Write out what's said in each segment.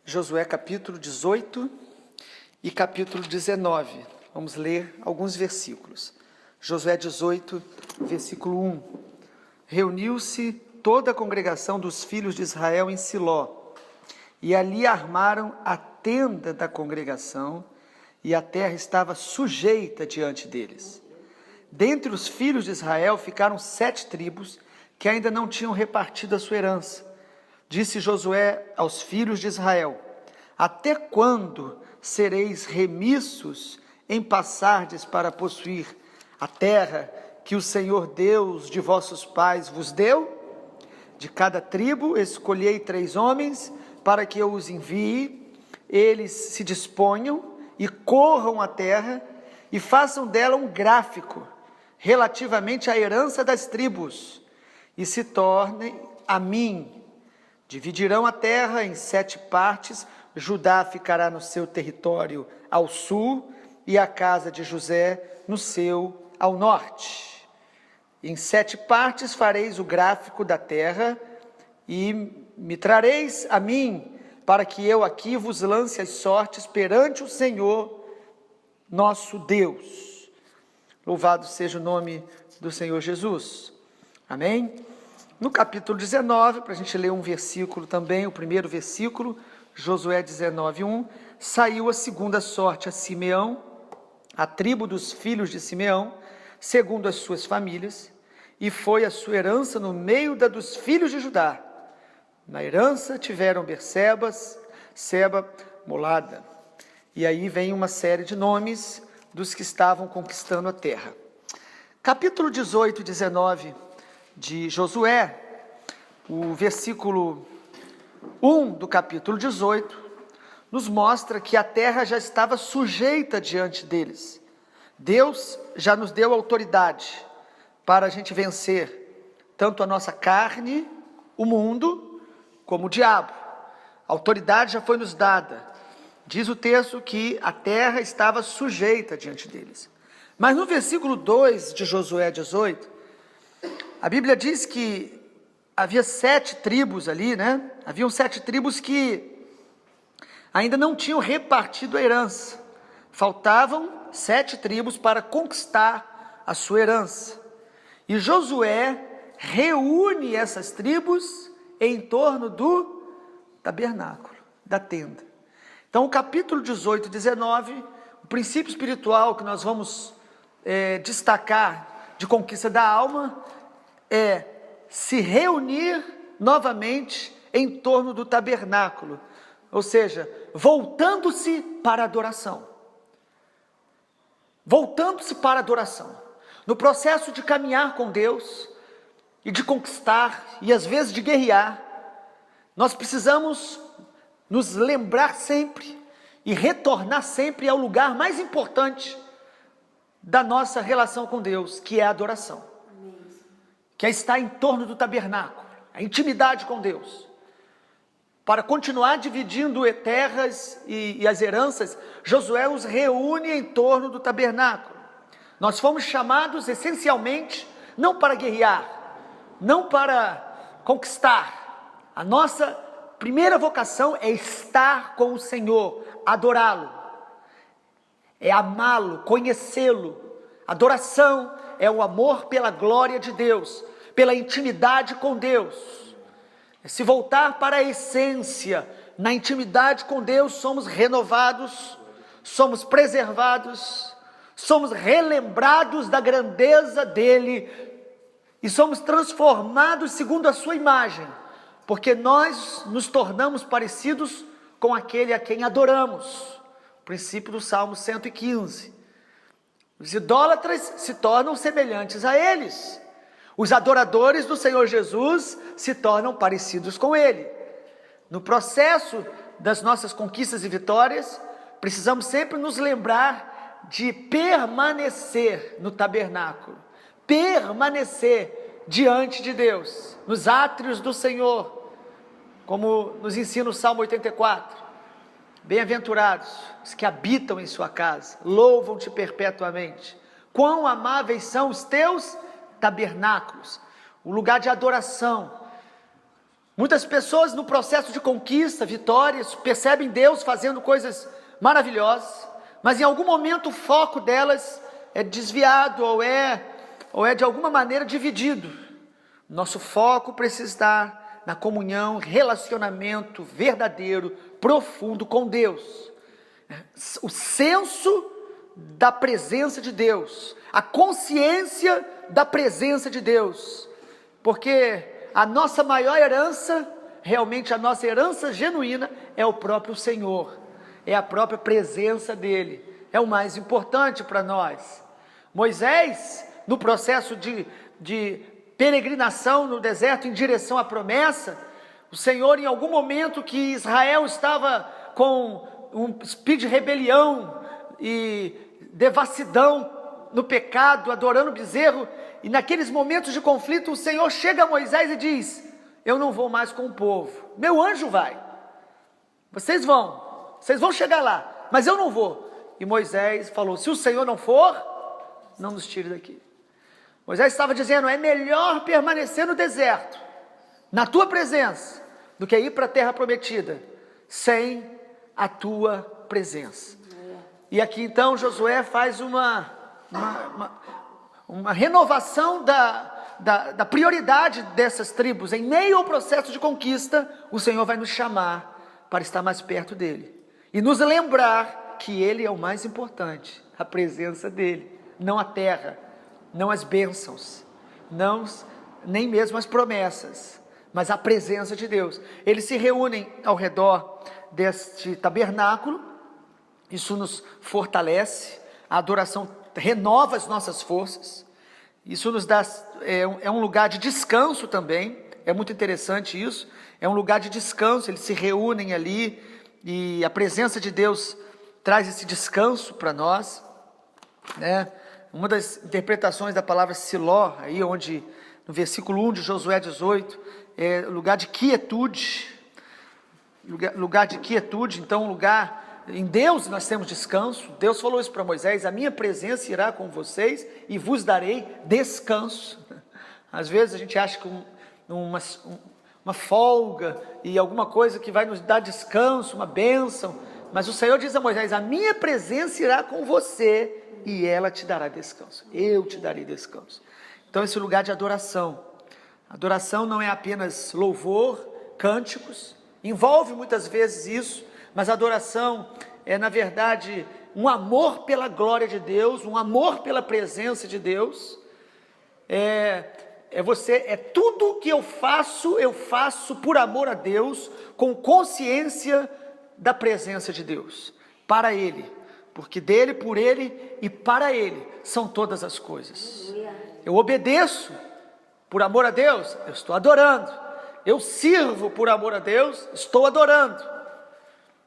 Josué capítulo 18 e capítulo 19. Vamos ler alguns versículos. Josué 18, versículo 1. Reuniu-se toda a congregação dos filhos de Israel em Siló, e ali armaram a tenda da congregação, e a terra estava sujeita diante deles. Dentre os filhos de Israel ficaram 7 tribos, que ainda não tinham repartido a sua herança. Disse Josué aos filhos de Israel: até quando sereis remissos em passardes para possuir a terra que o Senhor Deus de vossos pais vos deu? De cada tribo escolhei 3 homens, para que eu os envie, eles se disponham e corram a terra, e façam dela um gráfico, relativamente à herança das tribos, e se tornem a mim. Dividirão a terra em 7 partes, Judá ficará no seu território ao sul, e a casa de José no seu ao norte. Em 7 partes fareis o gráfico da terra, e me trareis a mim, para que eu aqui vos lance as sortes perante o Senhor, nosso Deus. Louvado seja o nome do Senhor Jesus. Amém? No capítulo 19, para a gente ler um versículo também, o primeiro versículo, Josué 19, 1, saiu a segunda sorte a Simeão, a tribo dos filhos de Simeão, segundo as suas famílias, e foi a sua herança no meio da dos filhos de Judá. Na herança tiveram Berseba, Seba, Molada. E aí vem uma série de nomes dos que estavam conquistando a terra. Capítulo 18 e 19 de Josué, o versículo 1 do capítulo 18, nos mostra que a terra já estava sujeita diante deles. Deus já nos deu autoridade para a gente vencer tanto a nossa carne, o mundo, como o diabo. A autoridade já foi nos dada. Diz o texto que a terra estava sujeita diante deles. Mas no versículo 2 de Josué 18, a Bíblia diz que havia 7 tribos ali, né? Haviam 7 tribos que ainda não tinham repartido a herança. Faltavam 7 tribos para conquistar a sua herança. E Josué reúne essas tribos em torno do tabernáculo, da tenda. Então, o capítulo 18 e 19, o princípio espiritual que nós vamos destacar de conquista da alma é se reunir novamente em torno do tabernáculo, ou seja, voltando-se para a adoração. Voltando-se para a adoração. No processo de caminhar com Deus e de conquistar e às vezes de guerrear, nós precisamos nos lembrar sempre e retornar sempre ao lugar mais importante da nossa relação com Deus, que é a adoração. Que é estar em torno do tabernáculo, a intimidade com Deus. Para continuar dividindo terras e as heranças, Josué os reúne em torno do tabernáculo. Nós fomos chamados essencialmente, não para guerrear, não para conquistar. A nossa primeira vocação é estar com o Senhor, adorá-lo, é amá-lo, conhecê-lo. Adoração é o amor pela glória de Deus, pela intimidade com Deus. Se voltar para a essência, na intimidade com Deus, somos renovados, somos preservados, somos relembrados da grandeza dEle e somos transformados segundo a sua imagem, porque nós nos tornamos parecidos com aquele a quem adoramos. O princípio do Salmo 115. Os idólatras se tornam semelhantes a eles. Os adoradores do Senhor Jesus se tornam parecidos com Ele. No processo das nossas conquistas e vitórias, precisamos sempre nos lembrar de permanecer no tabernáculo, permanecer diante de Deus, nos átrios do Senhor, como nos ensina o Salmo 84. Bem-aventurados os que habitam em sua casa, louvam-te perpetuamente. Quão amáveis são os teus tabernáculos, o lugar de adoração. Muitas pessoas no processo de conquista, vitórias, percebem Deus fazendo coisas maravilhosas, mas em algum momento o foco delas é desviado ou é de alguma maneira dividido. Nosso foco precisa estar na comunhão, relacionamento verdadeiro, profundo com Deus. O senso da presença de Deus, a consciência da presença de Deus, porque a nossa maior herança, realmente a nossa herança genuína, é o próprio Senhor, é a própria presença dEle, é o mais importante para nós. Moisés, no processo de peregrinação no deserto em direção à promessa, o Senhor, em algum momento que Israel estava com um espírito de rebelião e devassidão no pecado, adorando bezerro, e naqueles momentos de conflito, o Senhor chega a Moisés e diz: eu não vou mais com o povo, meu anjo vai, vocês vão chegar lá, mas eu não vou. E Moisés falou: se o Senhor não for, não nos tire daqui. Moisés estava dizendo: é melhor permanecer no deserto, na tua presença, do que ir para a terra prometida, sem a tua presença. E aqui então Josué faz uma renovação da prioridade dessas tribos. Em meio ao processo de conquista, o Senhor vai nos chamar para estar mais perto dEle, e nos lembrar que Ele é o mais importante, a presença dEle, não a terra, não as bênçãos, nem mesmo as promessas, mas a presença de Deus. Eles se reúnem ao redor deste tabernáculo, isso nos fortalece, a adoração renova as nossas forças, isso nos dá, é um lugar de descanso também, é muito interessante isso, é um lugar de descanso, eles se reúnem ali, e a presença de Deus traz esse descanso para nós, né? Uma das interpretações da palavra Siló, aí onde, no versículo 1 de Josué 18, é lugar de quietude, então lugar, em Deus nós temos descanso. Deus falou isso para Moisés: a minha presença irá com vocês e vos darei descanso. Às vezes a gente acha que uma folga e alguma coisa que vai nos dar descanso, uma bênção, mas o Senhor diz a Moisés: a minha presença irá com você e ela te dará descanso, eu te darei descanso. Então esse lugar de adoração, adoração não é apenas louvor, cânticos, envolve muitas vezes isso, mas adoração é na verdade um amor pela glória de Deus, um amor pela presença de Deus, é tudo que eu faço por amor a Deus, com consciência da presença de Deus, para Ele, porque dele, por Ele e para Ele são todas as coisas. Eu obedeço por amor a Deus, eu estou adorando. Eu sirvo por amor a Deus, estou adorando.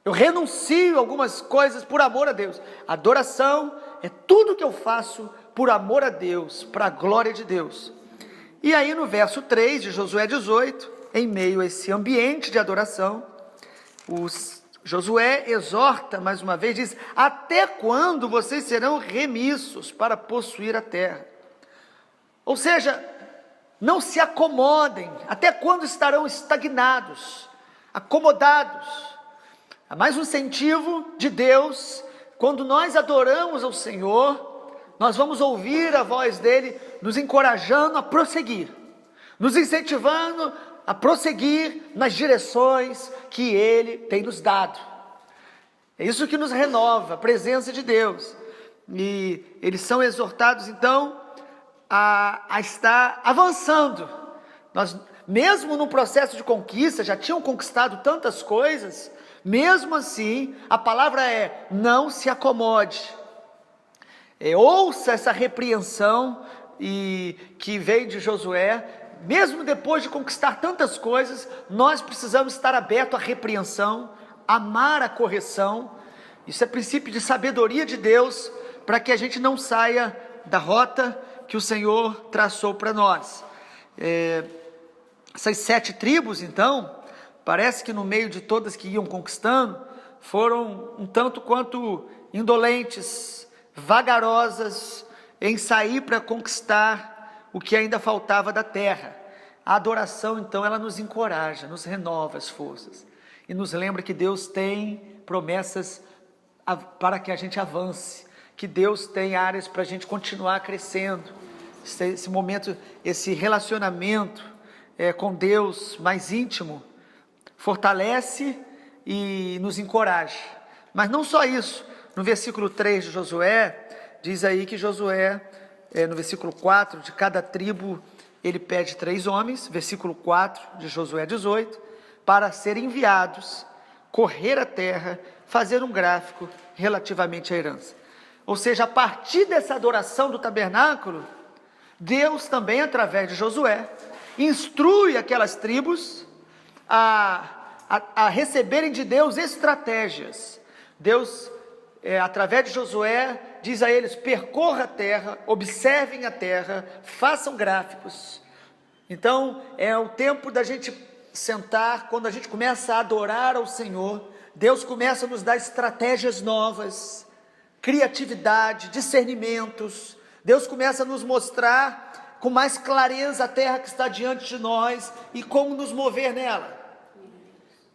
Eu renuncio algumas coisas por amor a Deus. Adoração é tudo que eu faço por amor a Deus, para a glória de Deus. E aí no verso 3 de Josué 18, em meio a esse ambiente de adoração, Josué exorta mais uma vez, diz: até quando vocês serão remissos para possuir a terra? Ou seja, não se acomodem. Até quando estarão estagnados, acomodados? Há mais um incentivo de Deus. Quando nós adoramos ao Senhor, nós vamos ouvir a voz dEle nos encorajando a prosseguir, nos incentivando a prosseguir nas direções que Ele tem nos dado. É isso que nos renova, a presença de Deus. E eles são exortados então a estar avançando. Nós, mesmo no processo de conquista, já tinham conquistado tantas coisas, mesmo assim, a palavra é: não se acomode. Ouça essa repreensão que veio de Josué. Mesmo depois de conquistar tantas coisas, nós precisamos estar abertos à repreensão, amar a correção. Isso é princípio de sabedoria de Deus, para que a gente não saia da rota que o Senhor traçou para nós. Essas 7 tribos, então, parece que no meio de todas que iam conquistando, foram um tanto quanto indolentes, vagarosas em sair para conquistar o que ainda faltava da terra. A adoração, então, ela nos encoraja, nos renova as forças e nos lembra que Deus tem promessas para que a gente avance, que Deus tem áreas para a gente continuar crescendo. Esse momento, esse relacionamento com Deus mais íntimo, fortalece e nos encoraja. Mas não só isso, no versículo 3 de Josué, diz aí que Josué, no versículo 4, de cada tribo, ele pede 3 homens, versículo 4 de Josué 18, para serem enviados, correr a terra, fazer um gráfico relativamente à herança. Ou seja, a partir dessa adoração do tabernáculo, Deus também, através de Josué, instrui aquelas tribos a receberem de Deus estratégias. Deus, através de Josué, diz a eles: percorra a terra, observem a terra, façam gráficos. Então, é o tempo da gente sentar, quando a gente começa a adorar ao Senhor, Deus começa a nos dar estratégias novas, criatividade, discernimentos. Deus começa a nos mostrar com mais clareza a terra que está diante de nós e como nos mover nela.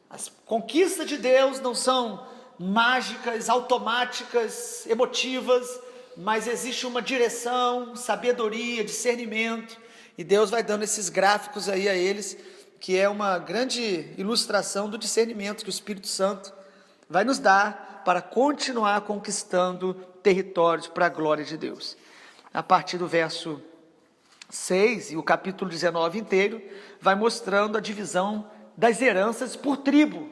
As conquistas de Deus não são mágicas, automáticas, emotivas, mas existe uma direção, sabedoria, discernimento, e Deus vai dando esses gráficos aí a eles, que é uma grande ilustração do discernimento que o Espírito Santo vai nos dar para continuar conquistando territórios para a glória de Deus. A partir do verso 6 e o capítulo 19 inteiro, vai mostrando a divisão das heranças por tribo.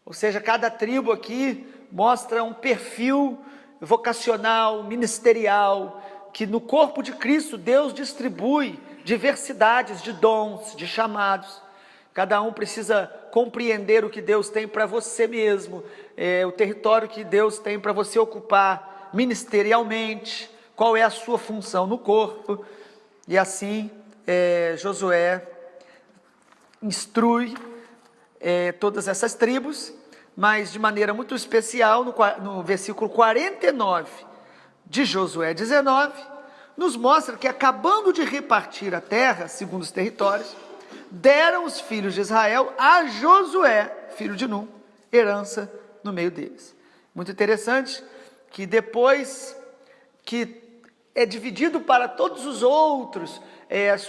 Ou seja, cada tribo aqui mostra um perfil vocacional, ministerial, que no corpo de Cristo Deus distribui diversidades de dons, de chamados. Cada um precisa compreender o que Deus tem para você mesmo, o território que Deus tem para você ocupar ministerialmente, qual é a sua função no corpo. E assim Josué instrui todas essas tribos, mas de maneira muito especial, no versículo 49 de Josué 19, nos mostra que, acabando de repartir a terra, segundo os territórios, deram os filhos de Israel a Josué, filho de Num, herança no meio deles. Muito interessante que depois que é dividido para todos os outros as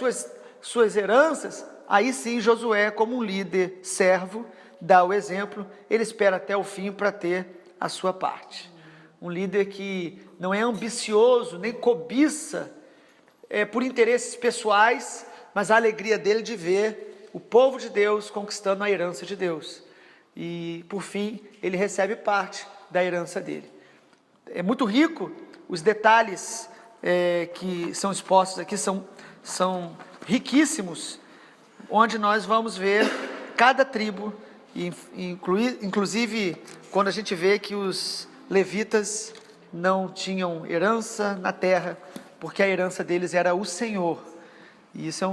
suas heranças, aí sim Josué, como um líder servo, dá o exemplo, ele espera até o fim para ter a sua parte. Um líder que não é ambicioso, nem cobiça por interesses pessoais, mas a alegria dele de ver o povo de Deus conquistando a herança de Deus. E, por fim, ele recebe parte da herança dele. É muito rico, os detalhes que são expostos aqui são riquíssimos, onde nós vamos ver cada tribo, inclusive quando a gente vê que os levitas não tinham herança na terra, porque a herança deles era o Senhor. E isso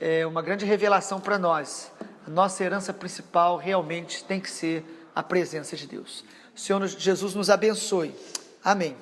é uma grande revelação para nós. A nossa herança principal realmente tem que ser a presença de Deus. O Senhor Jesus nos abençoe. Amém.